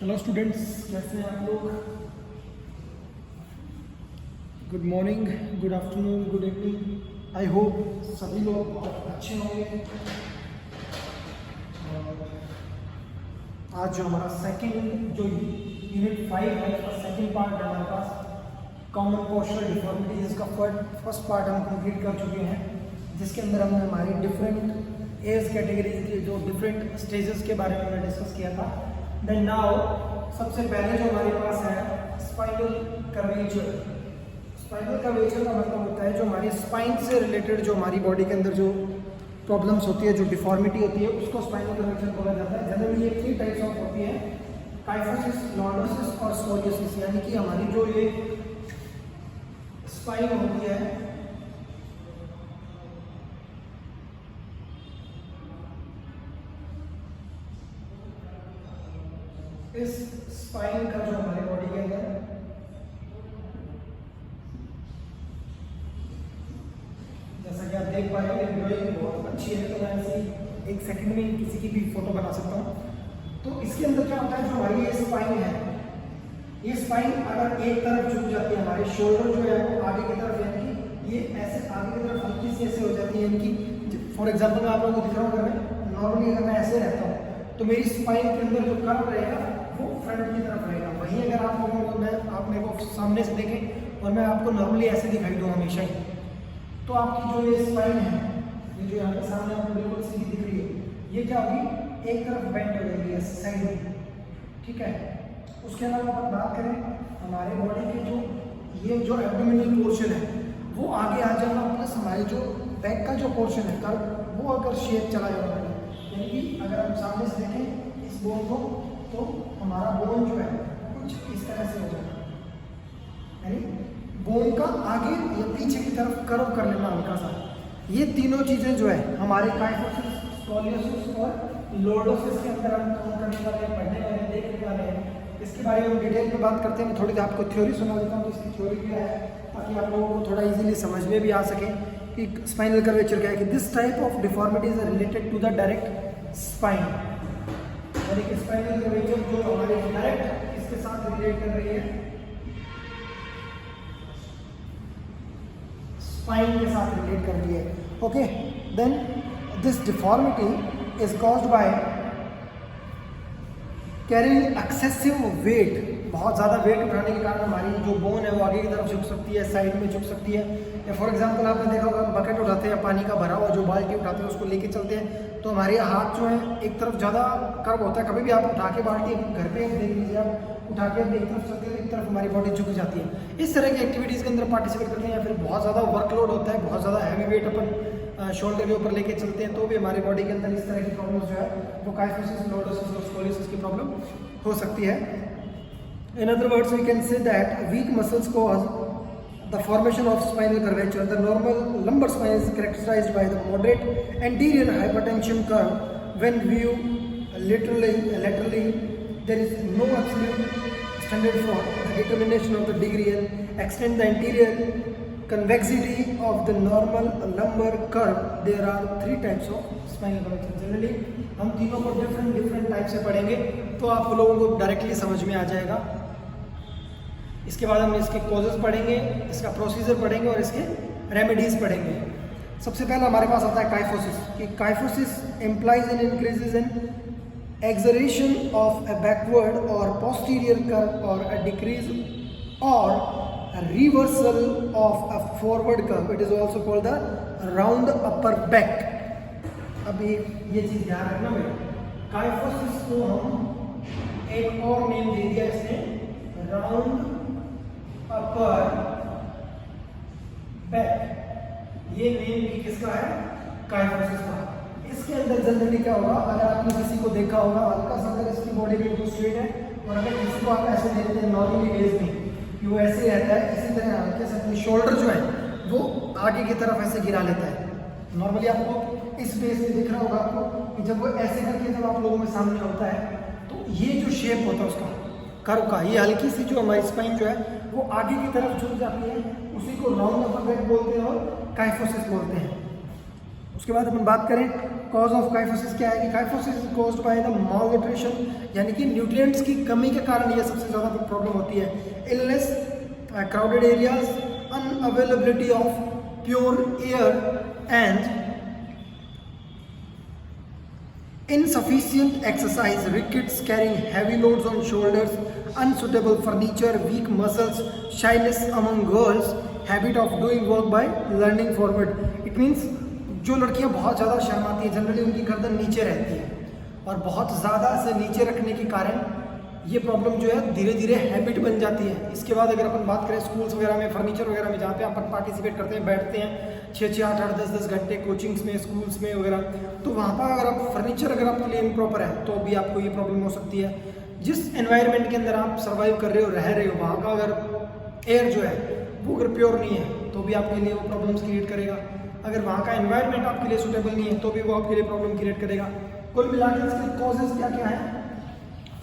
Hello students, कैसे हैं आप लोग? Good morning, good afternoon, good evening. I hope सभी लोग बहुत अच्छे होंगे। आज जो हमारा सेकंड जो यूनिट 5 है, उसका सेकंड पार्ट है हमारे पास कॉमन पोस्चरल डिफॉर्मिटीज। इसका फर्स्ट पार्ट हम कंप्लीट कर चुके हैं, जिसके अंदर हमने हमारी डिफरेंट एज कैटेगरीज के जो डिफरेंट स्टेजेस के बारे में हमने डिस्कस किया था। देन नाउ सबसे पहले जो हमारे पास है स्पाइनल कर्वेचर। स्पाइनल कर्वेचर का मतलब होता है जो हमारी स्पाइन से रिलेटेड जो हमारी बॉडी के अंदर जो प्रॉब्लम्स होती है, जो डिफॉर्मिटी होती है, उसको स्पाइनल कर्वेचर बोला जाता है। जनरली ये 3 टाइप्स ऑफ होती है, काइफोसिस, लॉर्डोसिस और स्कोलियोसिस। यानी कि हमारी जो ये स्पाइन होती है, इस स्पाइन का जो हमारे बॉडी के अंदर जैसा कि आप देख पा रहे हैं, ड्राइंग बहुत अच्छी है, तो मैं ऐसे एक सेकंड में किसी की भी फोटो बना सकता हूँ। तो इसके अंदर क्या होता है, जो हमारी ये स्पाइन है, ये स्पाइन अगर एक तरफ झुक जाती है, हमारे शोल्डर जो है वो आगे की तरफ, यानी कि ये ऐसे आगे की तरफ हल्की सी ऐसे हो जाती है। यानी कि फॉर एग्जाम्पल मैं आप लोगों को दिख रहा हूँ, अगर मैं नॉर्मली अगर मैं ऐसे रहता हूँ तो मेरी स्पाइन के अंदर जो कर्व रहेगा वो फ्रंट की तरफ रहेगा। वहीं अगर आप लोगों को आप मेरे को सामने से देखें और मैं आपको नॉर्मली ऐसे दिखाई दूँ हमेशा ही, तो आपकी जो ये स्पाइन है, ये जो यहाँ पे सामने आपको बिल्कुल सीधी दिख रही है, ये क्या होगी, एक तरफ बेंड हो जाएगी साइड में। ठीक है। उसके अलावा अगर बात करें हमारे बॉडी के जो ये जो एब्डोमिनल पोर्शन है वो आगे आ जाएगा, प्लस हमारे जो बैक का जो पोर्शन है कर्व वो अगर शेप चला जाएगा, यानी कि अगर हम सामने से देखें इस बोन को, तो हमारा बोन जो है कुछ इस तरह से हो जाएगा, यानी बोन का आगे या पीछे की तरफ कर्व कर लेना हल्का सा। ये तीनों चीजें जो है हमारे काइफोसिस, स्कोलियोसिस और लॉर्डोसिस के अंदर हम काम करने वाले हैं, पढ़ने वाले हैं, देखने वाले हैं। इसके बारे में हम डिटेल में बात करते हैं। मैं थोड़ी आपको थ्योरी सुना देता हूँ, तो इसकी थ्योरी क्या है, ताकि आप लोगों को थोड़ा इजीली समझ में भी आ सके कि स्पाइनल कर्वेचर क्या है। कि this type of deformities are related to the direct spine, यानी कि स्पाइनल कर्वेचर जो हमारे डायरेक्ट इसके साथ रिलेट कर रही है, स्पाइन के साथ रिलेट कर रही है। Okay, then this deformity is caused by carrying excessive weight. बहुत ज़्यादा वेट उठाने के कारण हमारी जो बोन है वो आगे की तरफ झुक सकती है, साइड में झुक सकती है। या फॉर एग्जांपल आपने देखा होगा, बकेट उठाते हैं, पानी का भरा हुआ जो बाल्टी उठाते हैं उसको लेके चलते हैं, तो हमारे हाथ जो है एक तरफ ज़्यादा कर्व होता है। कभी भी आप उठा के बाल्टी घर पे देख लीजिए, आप उठा के एक तरफ चलते हैं, एक तरफ हमारी बॉडी झुक जाती है। इस तरह की एक्टिविटीज़ के अंदर पार्टिसिपेट करते हैं, या फिर बहुत ज़्यादा वर्कलोड होता है, बहुत ज़्यादा हैवी वेट अपन शोल्डर के ऊपर लेके चलते हैं, तो भी हमारी बॉडी के अंदर इस तरह की प्रॉब्लम्स जो है वो काइफोसिस, लॉर्डोसिस और स्कोलियोसिस की प्रॉब्लम हो सकती है। In other words, we can say that weak muscles cause the formation of spinal curvature. The normal lumbar spine is characterized by the moderate anterior hypertension curve. When viewed laterally, there is no absolute standard for the determination of the degree and extend the anterior convexity of the normal lumbar curve. There are 3 types of spinal curvature. Generally, हम तीनों को different type से पढ़ेंगे, तो आप लोगों को directly समझ में आ जाएगा। इसके बाद हम इसके कॉजेज पढ़ेंगे, इसका प्रोसीजर पढ़ेंगे और इसके रेमेडीज पढ़ेंगे। सबसे पहले हमारे पास आता है काइफोसिस। कि kyphosis implies an increase in एक्सरेशन of a backward और पोस्टीरियर कर्व और अ डिक्रीज और reversal of a forward curve. It is also called the round upper back. अब ये चीज ध्यान रखना मेरे, काइफोसिस को हम एक और नेम दे दिया इसने, राउंड अपर बैक। ये नेम भी किसका है, काइफोसिस का। इसके अंदर जनरली क्या होगा, अगर आपने किसी को देखा होगा, हल्का सा अगर इसकी बॉडी बिल्कुल स्ट्रेट है, और अगर किसी को आप ऐसे देखते हैं नॉर्मली वेज में कि वो ऐसे रहता है, इसी तरह हल्के से अपनी शोल्डर जो है वो आगे की तरफ ऐसे गिरा लेता है। नॉर्मली आपको इस बेस में दिख रहा होगा आपको कि जब वो ऐसे करके जब आप लोगों में सामने होता है, तो ये जो शेप होता है उसका कर्व का, ये हल्की सी जो हमारी स्पाइन जो है वो आगे की तरफ झुक जाती है, उसी को राउंड अपर बैक बोलते हैं और काइफोसिस बोलते हैं। उसके बाद अपन बात करें कॉज ऑफ काइफोसिस क्या है कि kyphosis is caused by the mall nutrition, यानी कि न्यूट्रिएंट्स की कमी के कारण ये सबसे ज़्यादा प्रॉब्लम होती है। Illness, crowded areas, unavailability of pure air and insufficient exercise, rickets, carrying heavy loads on shoulders, unsuitable furniture, weak muscles, shyness among girls, habit of doing work by learning forward. It means जो लड़कियां बहुत ज़्यादा शर्माती हैं, generally उनकी गर्दन नीचे रहती है और बहुत ज़्यादा से नीचे रखने के कारण ये प्रॉब्लम जो है धीरे धीरे हैबिट बन जाती है। इसके बाद अगर अपन बात करें स्कूल्स वगैरह में, फर्नीचर वगैरह में, जहाँ पे अपन पार्टिसिपेट करते हैं, बैठते हैं 6-6, 8-8, 10-10 घंटे कोचिंग्स में, स्कूल्स में वगैरह, तो वहाँ पर अगर आप फर्नीचर अगर आपके लिए इम्प्रॉपर है तो भी आपको ये प्रॉब्लम हो सकती है। जिस एनवायरनमेंट के अंदर आप सर्वाइव कर रहे हो, रह रहे हो, वहाँ का अगर एयर जो है वो अगर प्योर नहीं है तो भी आपके लिए वो प्रॉब्लम्स क्रिएट करेगा। अगर वहाँ का एनवायरनमेंट आपके लिए सूटेबल नहीं है तो भी वो आपके लिए प्रॉब्लम क्रिएट करेगा। कुल मिलाकर इसके कॉजेज क्या क्या है?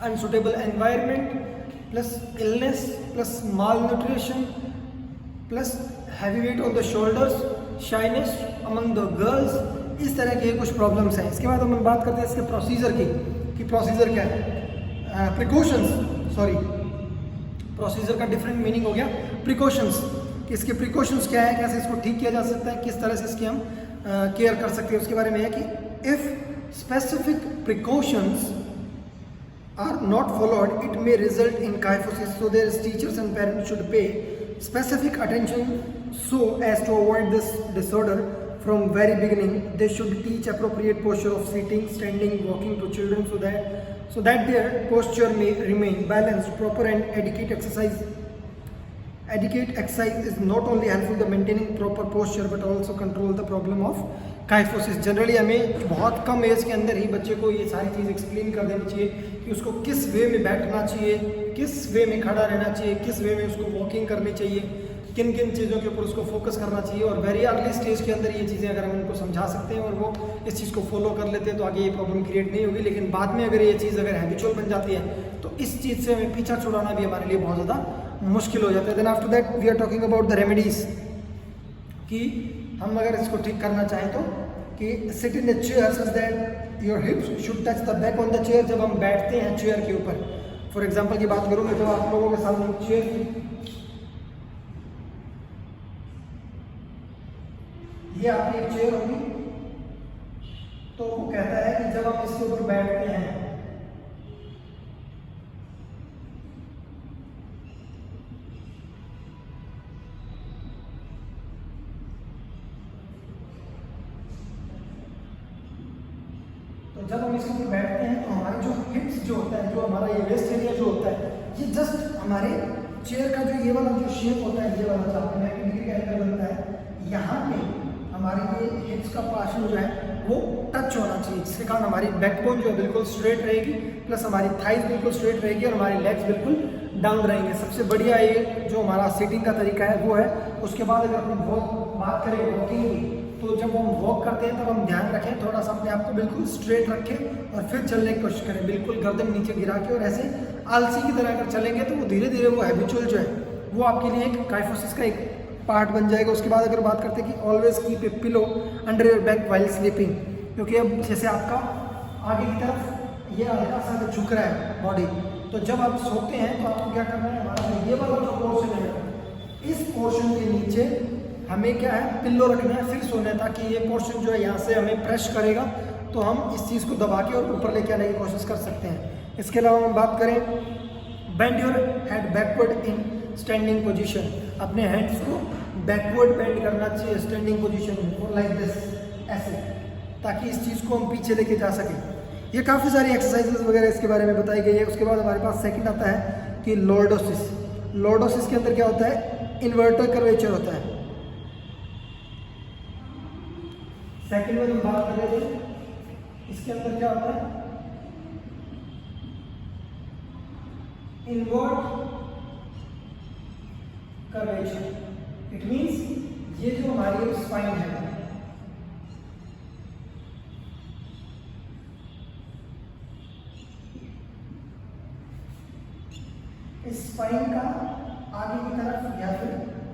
Unsuitable environment plus illness plus mall nutrition plus heavy weight on the shoulders, shyness among the girls, इस तरह के कुछ प्रॉब्लम्स हैं। इसके बाद हम बात करते हैं इसके प्रोसीजर की कि प्रोसीजर क्या है। प्रिकॉशंस, सॉरी, प्रोसीजर का डिफरेंट मीनिंग हो गया प्रिकॉशंस, कि इसके प्रिकॉशंस क्या है, कैसे इसको ठीक किया जा सकता है, किस तरह से इसकी हम केयर कर सकते हैं, उसके बारे में है कि if specific precautions are not followed, it may result in kyphosis. So their teachers and parents should pay specific attention so as to avoid this disorder from very beginning. They should teach appropriate posture of sitting, standing, walking to children so that their posture may remain balanced, proper and adequate exercise. Adequate exercise is not only helpful in maintaining proper posture but also control the problem of kyphosis. Generally हमें बहुत कम as के अंदर ही बच्चे को ये सारी चीज़ explain कर देनी चाहिए कि उसको किस वे में बैठना चाहिए, किस वे में खड़ा रहना चाहिए, किस वे में उसको वॉकिंग करनी चाहिए, किन किन चीज़ों के ऊपर उसको फोकस करना चाहिए। और वेरी अर्ली स्टेज के अंदर ये चीज़ें अगर हम उनको समझा सकते हैं और वो इस चीज़ को फॉलो कर लेते हैं तो आगे ये प्रॉब्लम क्रिएट नहीं होगी। लेकिन बाद में अगर ये चीज़ अगर हैबिचुअल बन जाती है तो इस चीज़ से हमें पीछा छुड़ाना भी हमारे लिए बहुत ज़्यादा मुश्किल हो जाता है। Then after that we are talking about the remedies, कि हम अगर इसको ठीक करना चाहें तो कि sit in the chair such that your hips should touch the back on the chair. जब हम बैठते हैं चेयर के ऊपर, फॉर एग्जांपल की बात करूँ मैं, जब आप लोगों के सामने चेयर, ये आपकी एक चेयर होगी, तो वो कहता है कि जब आप इसके ऊपर बैठते हैं तो जब हम इसके ऊपर बैठते हैं तो हमारे जो हिप्स जो होता है, जो हमारा ये वेस्ट एरिया जो होता है, ये जस्ट हमारे चेयर का जो ये वाला जो शेप होता है, ये वाला जहाँ पे 90 डिग्री का एंगल बनता है, यहाँ पे हमारे ये हिप्स का पोर्शन जो है वो टच होना चाहिए, जिसके कारण हमारी बैकबोन जो है बिल्कुल स्ट्रेट रहेगी, प्लस हमारी थाइज बिल्कुल स्ट्रेट रहेगी और हमारे लेग्स बिल्कुल डाउन रहेंगे। सबसे बढ़िया ये जो हमारा सीटिंग का तरीका है वो है। उसके बाद अगर हम बात करें वॉकिंग की, तो जब हम वॉक करते हैं तब हम ध्यान रखें, थोड़ा सा अपने आप को बिल्कुल स्ट्रेट रखें और फिर चलने की कोशिश करें, बिल्कुल गर्दन नीचे गिरा के। और ऐसे आलसी की तरह अगर चलेंगे तो वो धीरे धीरे वो हैबिचुअल जो है वो आपके लिए एक काइफोसिस का एक पार्ट बन जाएगा। उसके बाद अगर बात करते हैं कि always keep a pillow under your back while sleeping, क्योंकि अब जैसे आपका आगे की तरफ ये हल्का सा झुक रहा है बॉडी, तो जब आप सोते हैं तो आपको क्या करना है, हमारा ये वाला जो पोर्शन है, इस पोर्शन के नीचे हमें क्या है, पिल्लो रखना है, फिर सोना है, ताकि ये पोर्शन जो है यहाँ से हमें प्रेस करेगा तो हम इस चीज़ को दबा के और ऊपर लेके आने की कोशिश कर सकते हैं। इसके अलावा हम बात करें, bend your head backward in standing position, अपने हैंड्स को बैकवर्ड बेंड करना चाहिए स्टैंडिंग पोजीशन में, लाइक दिस, ऐसे, ताकि इस चीज़ को हम पीछे लेके जा सकें। ये काफ़ी सारी एक्सरसाइजेस वगैरह इसके बारे में बताई गई है। उसके बाद हमारे पास सेकंड आता है कि लॉर्डोसिस। लॉर्डोसिस के अंदर क्या होता है, इन्वर्टर कर्वेचर होता है। सेकंड में हम बात कर रहे थे, इसके अंदर क्या होता है, इनवर्ट कर्वेचर। इट मींस ये जो हमारी स्पाइन है, इस स्पाइन का आगे की तरफ या फिर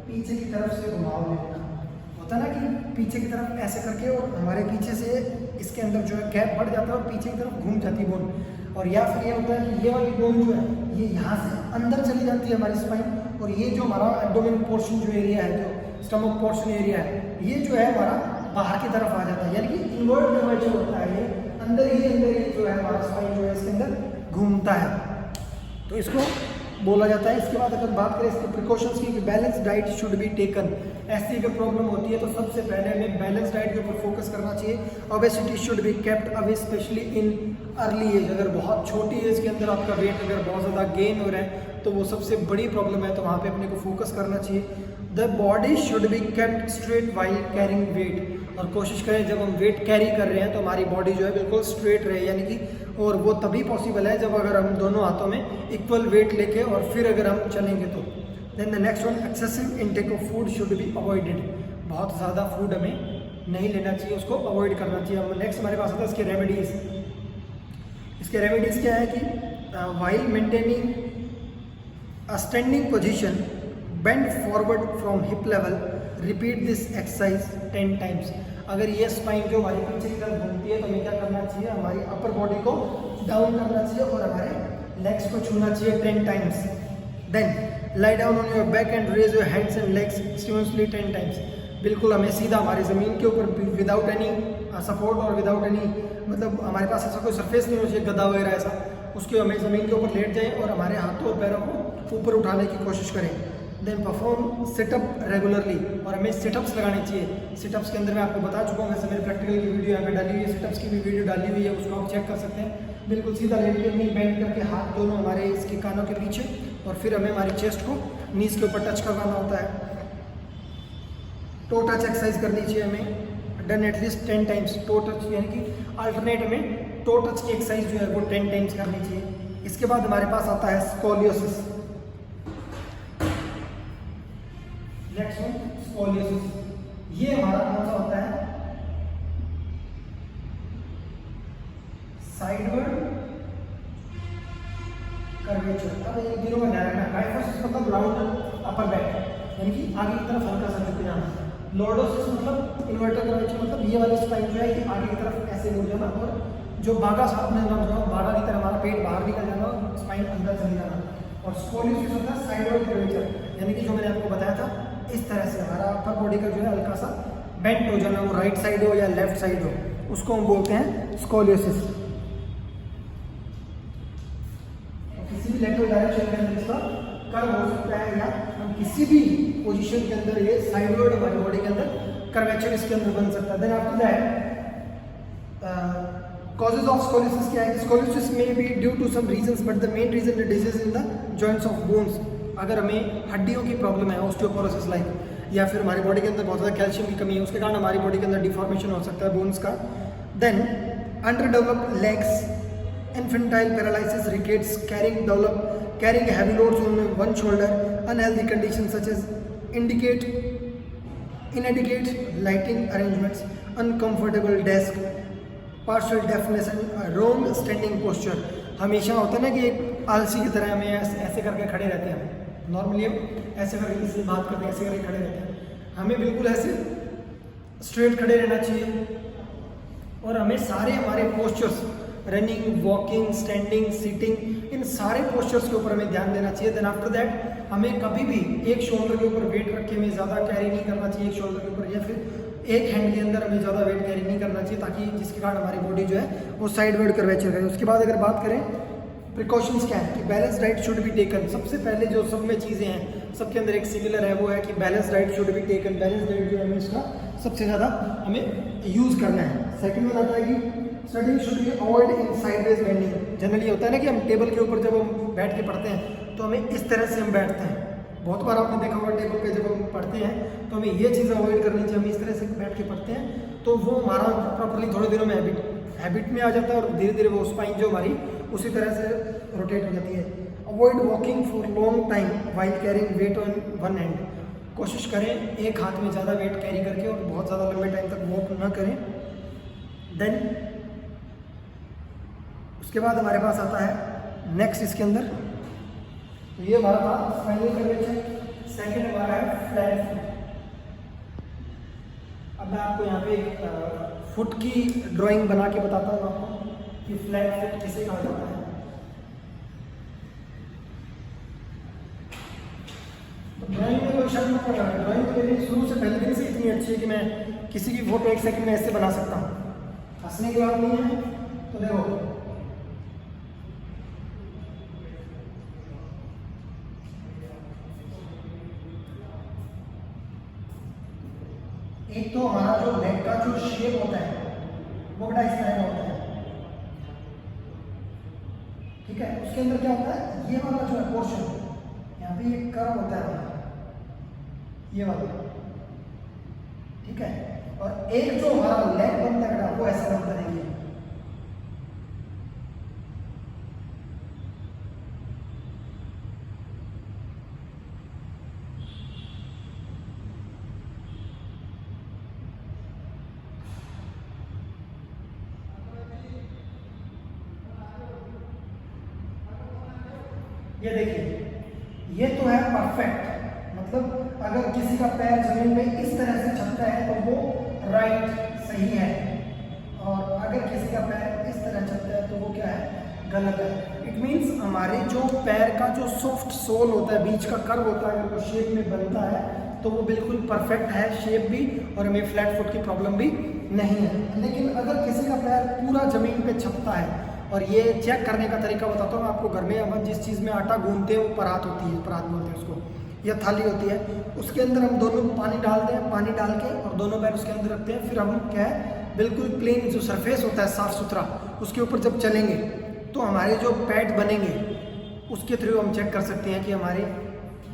पीछे की तरफ से घुमाव लेना होता है ना कि पीछे की तरफ ऐसे करके और हमारे पीछे से इसके अंदर जो है गैप बढ़ जाता है और पीछे की तरफ घूम जाती है बोन, और या फिर ये होता है कि ये वाली बोन जो है ये यहाँ से अंदर चली जाती है हमारी स्पाइन, और ये जो हमारा एब्डोमेन पोर्शन जो एरिया है, जो स्टमक पोर्शन एरिया है, ये जो है हमारा बाहर की तरफ आ जाता है, यानी कि इनवर्ट कर्वेचर होता है, ये अंदर ही जो है हमारा स्पाइन जो है इसके अंदर घूमता है, तो इसको बोला जाता है। इसके बाद अगर बात करें इसके प्रिकॉशंस की, कि balance diet should be taken. ऐसी अगर प्रॉब्लम होती है तो सबसे पहले हमें बैलेंस डाइट के ऊपर फोकस करना चाहिए। Obesity should be kept away specially in early age. अगर बहुत छोटी एज के अंदर आपका वेट अगर बहुत ज़्यादा गेन हो रहा है तो वो सबसे बड़ी प्रॉब्लम है, तो वहाँ पे अपने को फोकस करना चाहिए। The body should be kept straight while carrying weight. और कोशिश करें जब हम वेट कैरी कर रहे हैं तो हमारी बॉडी जो है बिल्कुल स्ट्रेट रहे, यानी कि, और वो तभी पॉसिबल है जब अगर हम दोनों हाथों में इक्वल वेट लेके और फिर अगर हम चलेंगे तो। Then the next one, excessive intake of food should be avoided. बहुत ज़्यादा फूड हमें नहीं लेना चाहिए, उसको अवॉइड करना चाहिए। अब नेक्स्ट हमारे पास आता है इसके रेमेडीज़। इसके रेमेडीज़ क्या है कि while maintaining a standing position, bend forward from hip level, repeat this exercise 10 times. अगर ये स्पाइन जो हमारी पीछे की तरफ घूमती है तो हमें क्या करना चाहिए, हमारी अपर बॉडी को डाउन करना चाहिए और हमारे लेग्स को छूना चाहिए 10 times. Then lie down on your back and raise your hands and legs sequentially 10 times. बिल्कुल हमें सीधा हमारी ज़मीन के ऊपर विदाउट एनी सपोर्ट और विदाउट एनी, मतलब हमारे पास ऐसा कोई सरफेस नहीं होना चाहिए गदा वगैरह ऐसा, उसके हमें ज़मीन के ऊपर लेट जाए और हमारे हाथों और पैरों को ऊपर उठाने की कोशिश करें। देन परफॉर्म सिटअप रेगुलरली, और हमें सिटअप्स लगाने चाहिए। सिटअप्स के अंदर मैं आपको बता चुका हूँ, वैसे मेरे प्रैक्टिकल की वीडियो यहाँ पे डाली हुई है, सिटअप्स की भी वीडियो डाली हुई है, उसको आप चेक कर सकते हैं। बिल्कुल सीधा लेट के नहीं बेंड करके हाथ दोनों हमारे इसके कानों के पीछे, और फिर हमें हमारी चेस्ट को नीज के ऊपर टच करवाना होता है। टो टच एक्सरसाइज करनी चाहिए हमें, done at least 10 times. To touch यानी कि अल्टरनेट में टो टच की एक्सरसाइज जो है वो 10 टाइम्स करनी चाहिए। इसके बाद हमारे पास आता है स्कोलियोसिस। Next one, scoliosis. ये हमारा कौन सा होता है, साइडवर्ड कर्वेचर। अब इन तीनों का ध्यान रखना। काइफोसिस मतलब राउंड अपर बैक, यानी कि आगे की तरफ हल्का सा झुक जाना। लॉर्डोसिस मतलब इन्वर्टेड कर्वेचर, मतलब ये वाली स्पाइन जो है ये आगे की तरफ ऐसे मुड़ जाना, और जो बागा सा आपने बागा की तरह हमारा पेट बाहर निकल जाना और स्पाइन अंदर चली जाना। और स्कोलियोसिस होता है साइडवर्ड कर्वेचर, यानी कि जो मैंने आपको बताया था इस तरह से हमारा अपर बॉडी का जो है हल्का सा बेंट हो जाना, वो राइट साइड हो या लेफ्ट साइड हो, उसको हम बोलते हैं स्कोलियोसिस। किसी भी लेटरल डायरेक्शन के अंदर इसका कर्व हो सकता है, या हम किसी भी पोजीशन के अंदर ये साइडवर्ड हमारी बॉडी के अंदर कर्वेचर इसके अंदर बन सकता है। Then after that causes of scoliosis क्या है, स्कोलियोसिस में be due to some reasons, but the main reason is disease in the joints of bones. अगर हमें हड्डियों की प्रॉब्लम है, ऑस्टियोपोरोसिस लाइक, या फिर हमारी बॉडी के अंदर बहुत ज़्यादा कैल्शियम की कमी है, उसके कारण हमारी बॉडी के अंदर डिफॉर्मेशन हो सकता है बोन्स का। Then under developed legs, infantile paralysis, rickets, carrying heavy loads on one shoulder, unhealthy conditions such as inadequate lighting arrangements, uncomfortable desk, partial deafness and wrong standing posture। हमेशा होता है ना कि एक आलसी की तरह हमें ऐसे करके खड़े रहते हैं, नॉर्मली हम ऐसे करके किसी से बात करते हैं, ऐसे करके खड़े रहते हैं। हमें बिल्कुल ऐसे स्ट्रेट खड़े रहना चाहिए, और हमें सारे हमारे postures, running, walking, standing, sitting, इन सारे पोस्चर्स के ऊपर हमें ध्यान देना चाहिए। देन आफ्टर दैट हमें कभी भी एक शोल्डर के ऊपर वेट रख के हमें ज़्यादा कैरी नहीं करना चाहिए एक शोल्डर के ऊपर, या फिर एक हैंड के अंदर हमें ज़्यादा वेट कैरी नहीं करना चाहिए, ताकि जिसके कारण हमारी बॉडी जो है वो साइडवर्ड कर्वेचर करे। उसके बाद अगर बात करें प्रिकॉशंस क्या है, कि balance diet should be taken. सबसे पहले जो सब में चीज़ें हैं सबके अंदर एक सिमिलर है, वो है कि balance diet should be taken. Balance diet जो है हमें इसका सबसे ज़्यादा हमें यूज़ करना है। सेकंड में आता है कि study should be avoid in sideways bending. Generally होता है ना कि हम टेबल के ऊपर जब हम बैठ के पढ़ते हैं तो हमें इस तरह से हम बैठते हैं। बहुत बार आपने देखा होगा टेबल पे जब हम पढ़ते हैं तो हमें ये चीज़ अवॉइड करनी चाहिए, हम इस तरह से बैठ के पढ़ते हैं तो वो हमारा प्रॉपर्ली थोड़े दिनों में हैबिट में आ जाता है, और धीरे धीरे वो स्पाइन जो हमारी उसी तरह से रोटेट हो जाती है। Avoid walking for long time while carrying weight on one hand. कोशिश करें एक हाथ में ज़्यादा वेट कैरी करके, और बहुत ज़्यादा लंबे टाइम तक वॉक ना करें। देन उसके बाद हमारे पास आता है नेक्स्ट इसके अंदर, तो ये हमारा था स्पाइनल कर्वेचर। सेकंड हमारा है फ्लैट फुट। अब मैं आपको यहाँ पे फुट की ड्राइंग बना के बताता हूँ आपको कि फ्लैट फुट किसे कहा जाता है। तो ड्राइंग में कोई शक मत करना, ड्राइंग तो मेरी शुरू से पहले दिन से इतनी अच्छी है कि मैं किसी की फोटो 1 सेकंड में ऐसे बना सकता हूँ, हंसने की बात नहीं है। तो देखो एक तो हमारा जो लेग का जो शेप होता है वो बड़ा इस तरह का होता है, ठीक है। उसके अंदर क्या होता है, ये वाला जो है पोर्शन, यहाँ पे ये कर्व होता है हमारा, ये वाला, ठीक है। और एक जो हमारा लेग बनता है वो ऐसा बनता है, ये देखिए ये तो है परफेक्ट। मतलब अगर किसी का पैर जमीन में इस तरह से छपता है तो वो राइट सही है, और अगर किसी का पैर इस तरह छपता है तो वो क्या है, गलत है। इट मीन्स हमारे जो पैर का जो सॉफ्ट सोल होता है, बीच का कर्व होता है, अगर वो शेप में बनता है तो वो बिल्कुल परफेक्ट है शेप भी, और हमें फ्लैट फुट की प्रॉब्लम भी नहीं है। लेकिन अगर किसी का पैर पूरा जमीन पे छपता है, और ये चेक करने का तरीका बताता हूँ आपको। घर में हम जिस चीज़ में आटा गूंथते हैं वो परात होती है, परात बोलते हैं उसको, या थाली होती है, उसके अंदर हम दोनों पानी डालते हैं, पानी डाल के और दोनों पैर उसके अंदर रखते हैं। फिर हम क्या है, बिल्कुल प्लेन जो सरफेस होता है साफ़ सुथरा, उसके ऊपर जब चलेंगे तो हमारे जो पैड बनेंगे उसके थ्रू हम चेक कर सकते हैं कि हमारे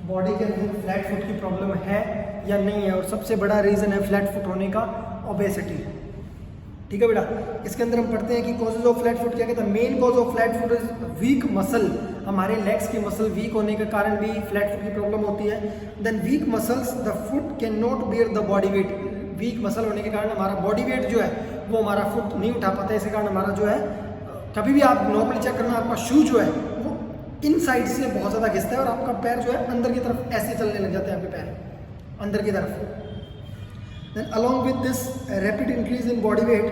बॉडी के अंदर फ्लैट फुट की प्रॉब्लम है या नहीं है। और सबसे बड़ा रीज़न है फ्लैट फुट होने का ओबेसिटी, ठीक है बेटा। इसके अंदर हम पढ़ते हैं कि कॉजेज ऑफ फ्लैट फुट क्या कहता है। Main cause of flat foot is weak muscle, हमारे लेग्स की मसल वीक होने के कारण भी फ्लैट फुट की प्रॉब्लम होती है। Then weak muscles, the foot can not bear the body weight, weak muscle होने के कारण हमारा बॉडी वेट जो है वो हमारा फुट नहीं उठा पाता है। इसी कारण हमारा जो है, कभी भी आप नॉर्मली चेक करना, आपका शू जो है वो इन साइड से बहुत ज़्यादा घिसता है और आपका पैर जो है अंदर की तरफ ऐसे चलने लग जाते हैं, आपके पैर अंदर की तरफ। Then along with this rapid increase in body weight,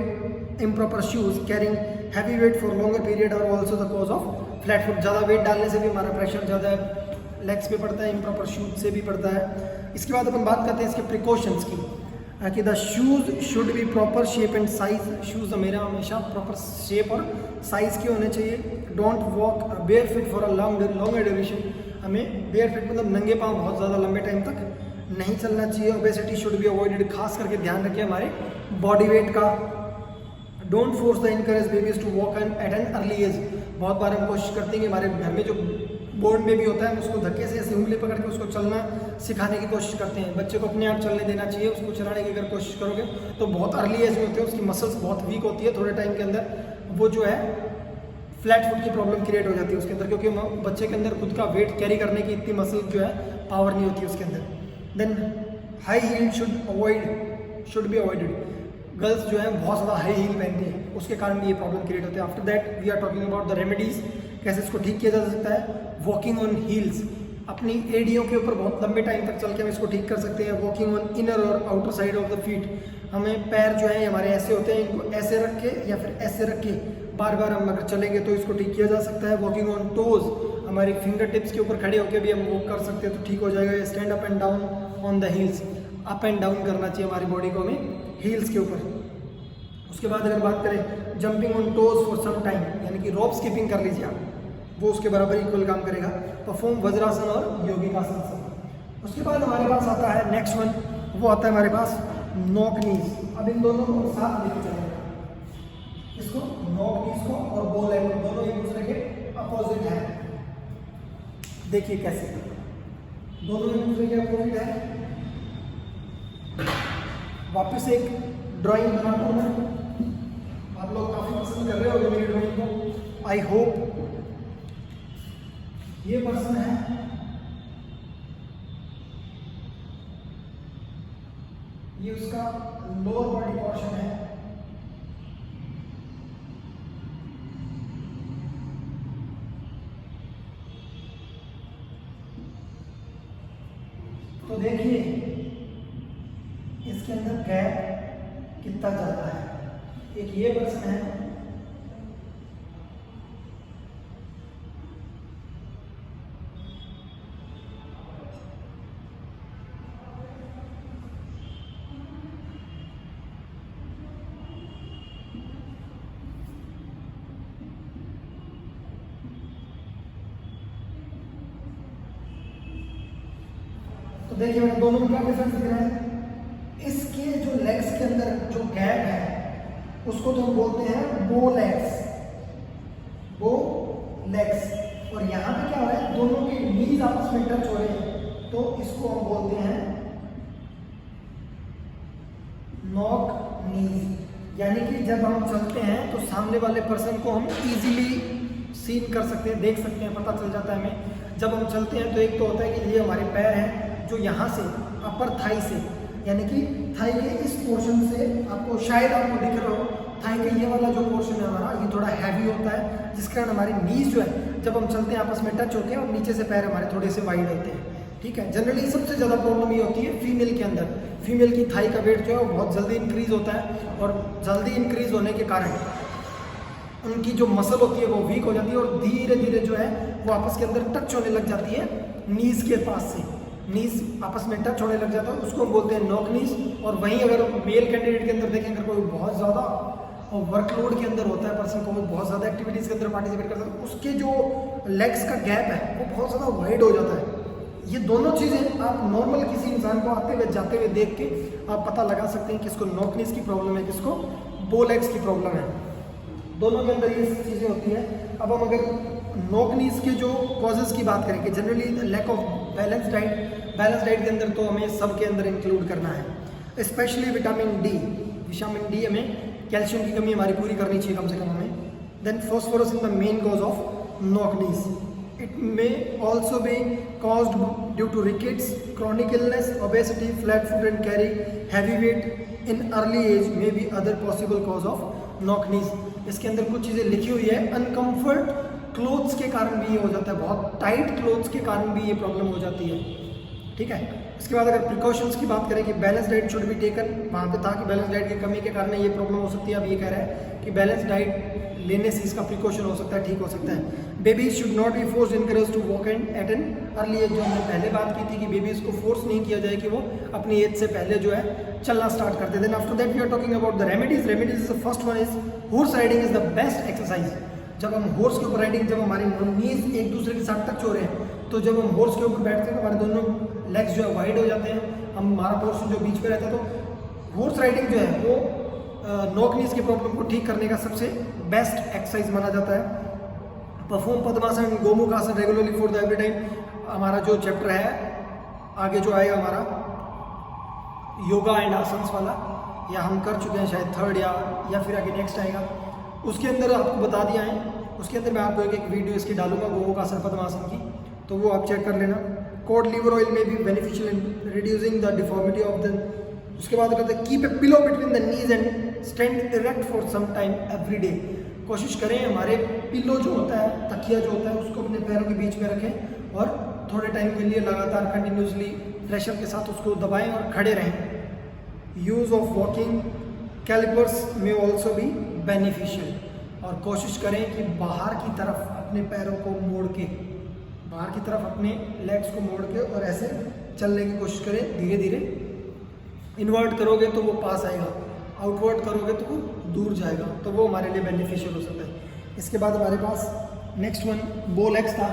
improper shoes carrying heavy weight for longer period are also the cause of flat foot। ज़्यादा वेट डालने से भी हमारा प्रेशर ज़्यादा लेग्स पे पड़ता है, इम्प्रॉपर शूज से भी पड़ता है। इसके बाद अपन बात करते हैं इसके प्रिकॉशंस की, कि the shoes should be proper shape and size. Shoes मेरा हमेशा प्रॉपर शेप और साइज़ के होने चाहिए। Don't walk bare feet for a long duration, हमें बेयर फिट मतलब नंगे पाँव बहुत ज़्यादा लंबे टाइम तक नहीं चलना चाहिए। ओबेसिटी शुड बी अवॉइडेड, खास करके ध्यान रखिए हमारे बॉडी वेट का। Don't force the encourage babies to walk at an early age. बहुत बार हम कोशिश करते हैं कि हमारे घर में जो बोर्न बेबी होता है उसको धक्के से ऐसे उंगली पकड़ के उसको चलना सिखाने की कोशिश करते हैं। बच्चे को अपने आप चलने देना चाहिए, उसको चलाने की अगर कोशिश करोगे तो बहुत अर्ली एज में होते हैं, उसकी मसल्स बहुत वीक होती है, थोड़े टाइम के अंदर वो जो है फ्लैट फुट की प्रॉब्लम क्रिएट हो जाती है उसके अंदर, क्योंकि बच्चे के अंदर खुद का वेट कैरी करने की इतनी मसल जो है पावर नहीं होती उसके अंदर। Then high heel should be avoided. Girls जो है बहुत ज़्यादा हाई हील पहनती है, उसके कारण भी ये प्रॉब्लम क्रिएट होती है। After that we are talking about the remedies, कैसे इसको ठीक किया जा सकता है। वॉकिंग ऑन हील्स, अपनी एडियों के ऊपर बहुत लंबे टाइम तक चल के हम इसको ठीक कर सकते हैं। वॉकिंग ऑन इनर और outer side of the feet, हमें पैर जो है हमारे ऐसे होते हैं, इनको ऐसे रख के या फिर ऐसे रख के बार बार हम अगर चलेंगे तो इसको ठीक किया जा सकता है। वॉकिंग ऑन टोज, हमारी फिंगर टिप्स के ऊपर खड़े होकर भी हम वॉक कर सकते हैं तो ठीक हो जाएगा। Stand up and down on the heels, up and down करना चाहिए हमारी बॉडी को हमें हील्स के ऊपर। उसके बाद अगर बात करें jumping on toes for some time, यानी कि रोप स्किपिंग कर लीजिए आप, वो उसके बराबर इक्वल काम करेगा। परफॉर्म वज्रासन और योगिकासन। उसके बाद हमारे पास आता है नेक्स्ट वन, वो आता है हमारे पास नॉक नीज। अब इन दोनों को साथ लेके चलेगा, इसको नॉक नीज को और बो लेग दोनों एक दूसरे के अपोजिट है। देखिए कैसे दोनों एक दूसरे के अपोजिट है। वापस एक ड्राइंग बनाता हूँ मैं, आप लोग काफ़ी पसंद कर रहे होंगे मेरी ड्राइंग को, आई होप। ये पर्सन है, ये उसका लोअर बॉडी पोर्शन है, तो देखिए इसके अंदर गैप कितना ज़्यादा है। एक ये पर्सन है, तो देखिए मैंने दोनों में क्या डिफरेंस दिख रहा है। इसके जो लेग्स के अंदर जो गैप है उसको तो हम बोलते हैं बो लेग्स, बो लेग्स। और यहाँ पे क्या हो रहा है, दोनों के नीज आपस में टच हो रहे हैं, तो इसको हम बोलते हैं नॉक नीज। यानी कि जब हम चलते हैं तो सामने वाले पर्सन को हम इजीली सीन कर सकते हैं, देख सकते हैं, पता चल जाता है हमें। जब हम चलते हैं तो एक तो होता है कि ये हमारे पैर हैं जो यहाँ से अपर थाई से, यानी कि थाई के इस पोर्शन से, आपको शायद आपको दिख रहा हो, थाई के ये वाला जो पोर्शन है हमारा, ये थोड़ा हैवी होता है, जिस कारण हमारी नीज जो है जब हम चलते हैं आपस में टच होते हैं, और नीचे से पैर हमारे थोड़े से वाइड होते हैं। ठीक है, जनरली सबसे ज़्यादा प्रॉब्लम ये होती है फीमेल के अंदर। फीमेल की थाई का वेट जो है वो बहुत जल्दी इंक्रीज होता है, और जल्दी इंक्रीज होने के कारण उनकी जो मसल होती है वो वीक हो जाती है, और धीरे धीरे जो है वो आपस के अंदर टच होने लग जाती है नीज के पास से। नीज आपस में टच होने लग जाता है, उसको हम बोलते हैं नॉक नीज। और वहीं अगर मेल कैंडिडेट के अंदर देखें, अगर कोई बहुत ज़्यादा वर्कलोड के अंदर होता है पर्सन को, वो बहुत ज़्यादा एक्टिविटीज़ के अंदर पार्टिसिपेट करता है, उसके जो लेग्स का गैप है वो बहुत ज़्यादा वाइड हो जाता है। ये दोनों चीज़ें आप नॉर्मल किसी इंसान को आते हुए जाते हुए देख के आप पता लगा सकते हैं किसको नॉक नीज की प्रॉब्लम है, किसको बो लेग्स की प्रॉब्लम है। दोनों के अंदर ये चीज़ें होती हैं। अब हम अगर नॉक नीज के जो कॉजेज़ की बात करें कि generally lack of balance diet के अंदर, तो हमें सबके अंदर इंक्लूड करना है। स्पेशली विटामिन डी हमें कैल्शियम की कमी हमारी पूरी करनी चाहिए कम से कम हमें। Then phosphorus is the main cause of knock knees. It may also be caused due to rickets, chronic illness, obesity, flat foot and carry heavy weight in early age may be other possible cause of knock knees. इसके अंदर कुछ चीज़ें लिखी हुई है। Uncomfort clothes के कारण भी ये हो जाता है, बहुत टाइट क्लोथ्स के कारण भी ये प्रॉब्लम हो जाती है। ठीक है, इसके बाद अगर प्रिकॉशंस की बात करें कि balance diet should be taken, वहाँ पे था कि बैलेंस डाइट की कमी के कारण ये प्रॉब्लम हो सकती है। अब ये कह रहा है कि बैलेंस डाइट लेने से इसका प्रिकॉशन हो सकता है, ठीक हो सकता है। Babies should not be force encourage to walk at an early age. जो हमने पहले बात की थी कि बेबीज को फोर्स नहीं किया जाए कि वो अपनी एज से पहले जो है चलना स्टार्ट कर दे। Then after that we are talking about the remedies. Remedies first one is horse riding is the best exercise. जब हम हॉर्स के ऊपर राइडिंग, जब हमारी नीज एक दूसरे के साथ टच हो रहे हैं, तो जब हम हॉर्स के ऊपर बैठते हैं हमारे दोनों लेग्स जो है वाइड हो जाते हैं, हमारा पोर्शन जो बीच में रहता है। तो हॉर्स राइडिंग जो है वो नॉक नीज की प्रॉब्लम को ठीक करने का सबसे बेस्ट एक्सरसाइज माना जाता है। परफॉर्म पद्मासन, गोमुख आसन regularly for the every time. हमारा जो चैप्टर है आगे जो आएगा हमारा योगा एंड आसन्स वाला, या हम कर चुके हैं शायद थर्ड या फिर आगे नेक्स्ट आएगा, उसके अंदर आपको बता दिया है। उसके अंदर मैं आपको एक वीडियो इसकी डालूंगा गोमुख आसन पद्मासन की, तो वो आप चेक कर लेना। कोड लीवर ऑयल में भी beneficial in reducing the deformity of the. उसके बाद कहते हैं keep a pillow between the knees and stand erect for some time every day. कोशिश करें हमारे पिलो जो होता है, तकिया जो होता है, उसको अपने पैरों के बीच में रखें और थोड़े टाइम के लिए लगातार कंटिन्यूसली प्रेशर के साथ उसको दबाएं और खड़े रहें। यूज़ ऑफ वॉकिंग कैलिपर्स में ऑल्सो भी बेनिफिशियल। और कोशिश करें कि बाहर की तरफ अपने पैरों को मोड़ के, बाहर की तरफ अपने लेग्स को मोड़ के और ऐसे चलने की कोशिश करें धीरे धीरे। इन्वर्ट करोगे तो वो पास आएगा, आउटवर्ड करोगे तो वो दूर जाएगा, तो वो हमारे लिए बेनिफिशियल हो सकता है। इसके बाद हमारे पास नेक्स्ट वन बो लेग्स था।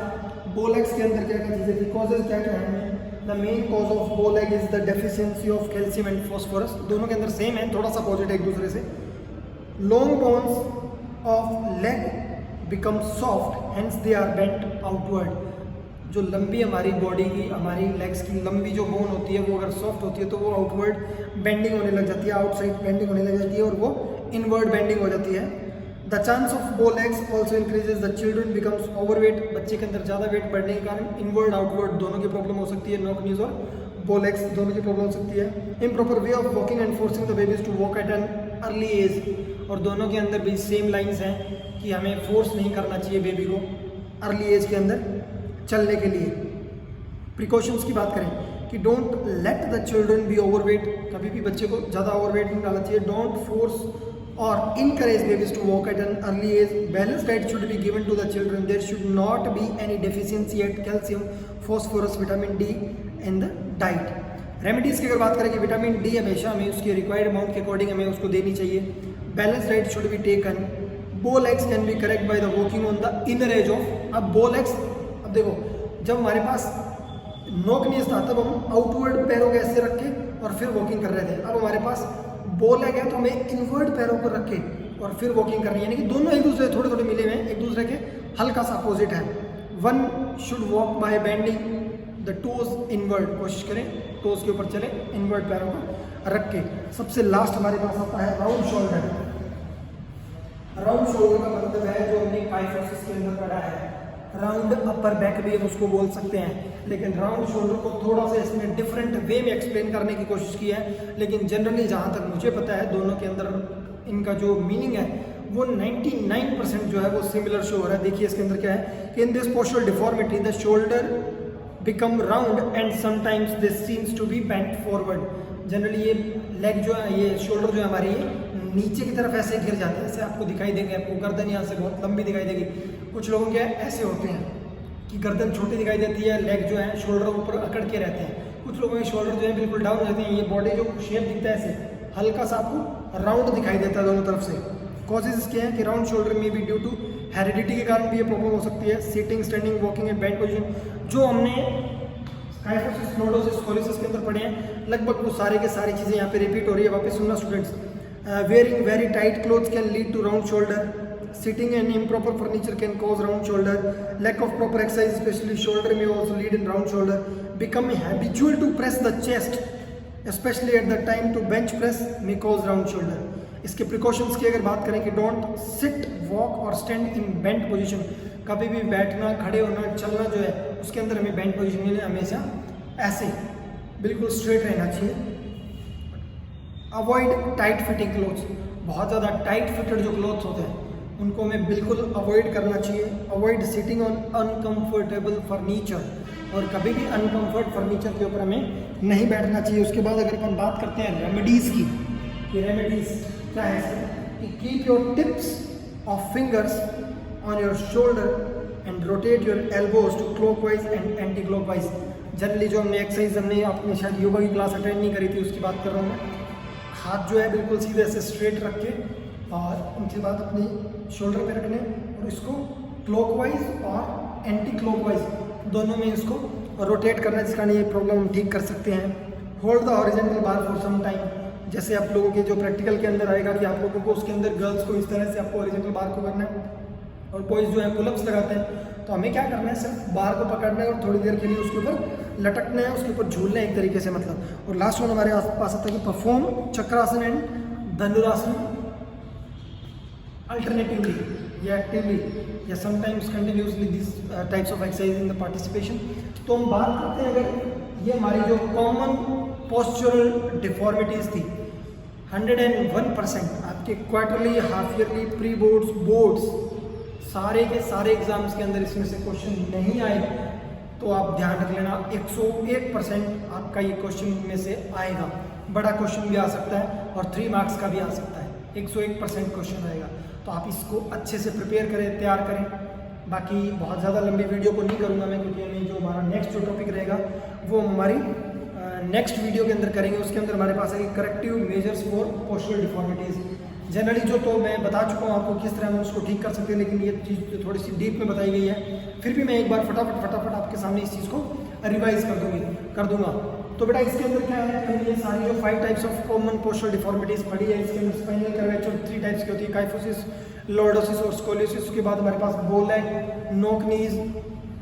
बो लेग्स के अंदर क्या क्या चीज़ें थी, कॉजेज क्या क्या हैं। द मेन कॉज ऑफ बो leg is the deficiency of calcium and phosphorus. दोनों के अंदर सेम है, थोड़ा सा अपोजिट है एक दूसरे से। Long bones of leg become soft, hence they are bent outward. जो लंबी हमारी बॉडी की, हमारी लेग्स की लंबी जो बोन होती है वो अगर सॉफ्ट होती है तो वो आउटवर्ड बेंडिंग होने लग जाती है, आउटसाइड बेंडिंग होने लग जाती है, और वो इनवर्ड बेंडिंग हो जाती है। द चांस ऑफ बो legs also increases, the children becomes overweight. बच्चे के अंदर ज़्यादा वेट बढ़ने के कारण इनवर्ड आउटवर्ड दोनों की प्रॉब्लम हो सकती है, नॉक नीज और बो लेग्स दोनों की प्रॉब्लम हो सकती है। Improper way of walking and forcing the babies to walk at an early age. और दोनों के अंदर भी सेम लाइन्स हैं कि हमें फोर्स नहीं करना चाहिए बेबी को अर्ली एज के अंदर चलने के लिए। प्रिकॉशंस की बात करें, कि don't let the children be overweight, कभी भी बच्चे को ज़्यादा ओवरवेट नहीं डालना चाहिए। डोंट फोर्स और encourage babies to walk at an early age. Balance diet should be given to the children. There should not be any deficiency at calcium, phosphorus, vitamin D in the diet. Remedies की अगर बात करें कि vitamin D हमेशा हमें उसके required amount के according हमें उसको देनी चाहिए। Balance diet should be taken. बो legs can be correct by the walking on the inner as of. अब बो लेग्स, अब देखो जब हमारे पास नोक नीज था तब हम आउटवर्ड पैरों को ऐसे रख के और फिर वॉकिंग कर रहे थे। अब हमारे पास बो लेग है तो हमें इनवर्ड पैरों को रख के और फिर वॉकिंग करनी है, यानी कि दोनों एक दूसरे थोड़े थोड़े मिले हुए हैं, एक दूसरे के हल्का सा अपोजिट है। One should walk bye bending the toes inward, कोशिश करें टोज के ऊपर चले, इनवर्ड पैरों को रख के। सबसे लास्ट हमारे पास आता है राउंड शोल्डर। राउंड शोल्डर का मतलब है जो हमने काइफोसिस के अंदर पढ़ा है, राउंड अपर बैक भी हम उसको बोल सकते हैं, लेकिन राउंड शोल्डर को थोड़ा सा इसमें डिफरेंट वे में एक्सप्लेन करने की कोशिश की है। लेकिन जनरली जहाँ तक मुझे पता है दोनों के अंदर इनका जो मीनिंग है वो 99% जो है वो सिमिलर शो हो रहा है। देखिए इसके अंदर क्या है कि in this postural deformity the shoulder become round and sometimes this seems to be bent forward. Generally ये लेग जो है, ये शोल्डर जो है हमारी नीचे की तरफ ऐसे गिर जाते हैं, ऐसे आपको दिखाई देंगे, आपको गर्दन यहाँ से बहुत लंबी दिखाई देगी। कुछ लोगों के ऐसे होते हैं कि गर्दन छोटी दिखाई देती है, लेग जो है शोल्डर ऊपर अकड़ के रहते हैं। कुछ लोगों के शोल्डर जो है बिल्कुल डाउन हो जाते हैं। ये बॉडी जो शेप दिखता है ऐसे हल्का सा आपको राउंड दिखाई देता है दोनों तरफ से। कॉजेज इसके हैं कि राउंड शोल्डर में भी ड्यू टू हेरिडिटी के कारण भी ये प्रॉब्लम हो सकती है। Sitting, standing, walking and bent position जो हमने काइफोसिस, नोडोसिस, स्कोलियोसिस के अंदर पढ़े हैं, लगभग वो सारे के सारी चीज़ें यहाँ पे रिपीट हो रही है। वापस सुनना students. Wearing very tight clothes can lead to round shoulder. Sitting in improper furniture can cause round shoulder. Lack of proper exercise, especially shoulder, may also lead in round shoulder. Becoming habitual to press the chest, especially at the time to bench press, may cause round shoulder. इसके precautions की अगर बात करें कि don't sit, walk और stand in bent position. कभी भी बैठना, खड़े होना, चलना जो है उसके अंदर हमें बेंट पोजीशन में हमेशा ऐसे बिल्कुल स्ट्रेट रहना चाहिए। Avoid tight fitting clothes. बहुत ज़्यादा टाइट फिटेड जो क्लोथ्स होते हैं उनको हमें बिल्कुल अवॉइड करना चाहिए। Avoid sitting on uncomfortable furniture, और कभी भी अनकंफर्ट फर्नीचर के ऊपर हमें नहीं बैठना चाहिए। उसके बाद अगर हम बात करते हैं रेमेडीज़ की, कि रेमेडीज़ क्या है कि keep your tips of fingers on your shoulder and rotate your elbows to clockwise and anti clockwise. Generally जो हमने एक्सरसाइज हमने आपने शायद योगा की क्लास अटेंड नहीं करी थी उसकी बात कर रहा हूँ मैं। हाथ जो है बिल्कुल सीधे से स्ट्रेट रख के और उनके बाद अपनी शोल्डर पे रखने और इसको क्लॉकवाइज और एंटी क्लॉकवाइज दोनों में इसको रोटेट करना, जिसका ये प्रॉब्लम हम ठीक कर सकते हैं। Hold the horizontal bar for some time. जैसे आप लोगों के जो प्रैक्टिकल के अंदर आएगा कि आप लोगों को उसके अंदर गर्ल्स को इस तरह से आपको हॉरिजॉन्टल बार को करना है और बॉयज़ जो है पुलअप्स लगाते हैं, तो हमें क्या करना है, सिर्फ बार को पकड़ना है और थोड़ी देर के लिए उसके ऊपर लटकना है, उसके ऊपर झूलना है एक तरीके से मतलब। और लास्ट वन हमारे पास आता है कि perform chakrasana and dhanurasana alternatively या एक्टिवली या sometimes continuously this types of exercise in the participation. तो हम बात करते हैं अगर ये हमारी जो कॉमन पोस्चरल डिफॉर्मिटीज़ थी 101% आपके quarterly, half yearly, pre boards, boards सारे के सारे एग्जाम्स के अंदर इसमें से क्वेश्चन नहीं आए, तो आप ध्यान रख लेना 101% आपका ये क्वेश्चन में से आएगा। बड़ा क्वेश्चन भी आ सकता है और 3 मार्क्स का भी आ सकता है, 101% क्वेश्चन आएगा। तो आप इसको अच्छे से प्रिपेयर करें, तैयार करें। बाकी बहुत ज़्यादा लंबी वीडियो को नहीं करूँगा मैं, क्योंकि हमें जो हमारा नेक्स्ट जो टॉपिक रहेगा वो हमारी नेक्स्ट वीडियो के अंदर करेंगे। उसके अंदर हमारे पास है corrective measures for postural deformities. Generally जो तो मैं बता चुका हूँ आपको किस तरह हम उसको ठीक कर सकते हैं, लेकिन ये चीज़ थोड़ी सी डीप में बताई गई है। फिर भी मैं एक बार फटाफट आपके सामने इस चीज़ को रिवाइज कर दूंगा। तो बेटा इसके अंदर क्या है, ये सारी जो 5 types of common postural deformities पढ़ी है, इसके अंदर स्पाइनल कर्वेचर 3 टाइप्स की होती है, काइफोसिस, लॉर्डोसिस और स्कोलियोसिस। उसके बाद हमारे पास बो लेग, नोक नीज,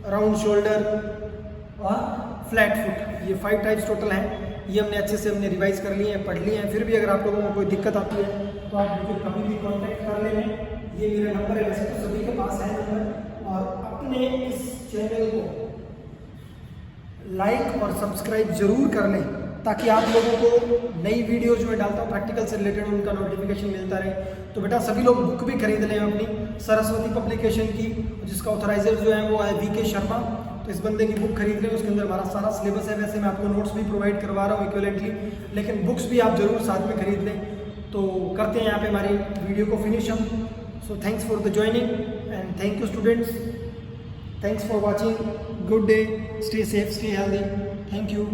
राउंड शोल्डर और फ्लैट फुट, ये 5 टाइप्स टोटल हैं। ये हमने अच्छे से रिवाइज कर लिए हैं, पढ़ लिए हैं। फिर भी अगर आप लोगों को कोई दिक्कत आती है तो आप मुझे कभी भी कॉन्टैक्ट कर लें। ये मेरा नंबर है, वैसे तो सभी के पास है नंबर। और अपने इस चैनल को लाइक और सब्सक्राइब जरूर कर लें, ताकि आप लोगों को नई वीडियो जो मैं डालता हूँ प्रैक्टिकल से रिलेटेड उनका नोटिफिकेशन मिलता रहे। तो बेटा सभी लोग बुक भी खरीद लें अपनी सरस्वती पब्लिकेशन की, जिसका ऑथराइजर जो है वो है VK शर्मा। तो इस बंदे की बुक खरीद लें, उसके अंदर हमारा सारा सिलेबस है। वैसे मैं आपको नोट्स भी प्रोवाइड करवा रहा हूँ इक्विवेलेंटली, लेकिन बुक्स भी आप ज़रूर साथ में खरीद लें। तो करते हैं यहाँ पे हमारी वीडियो को फिनिश हम। So thanks for the joining and thank you students, thanks for watching, good day, stay safe, stay healthy, thank you.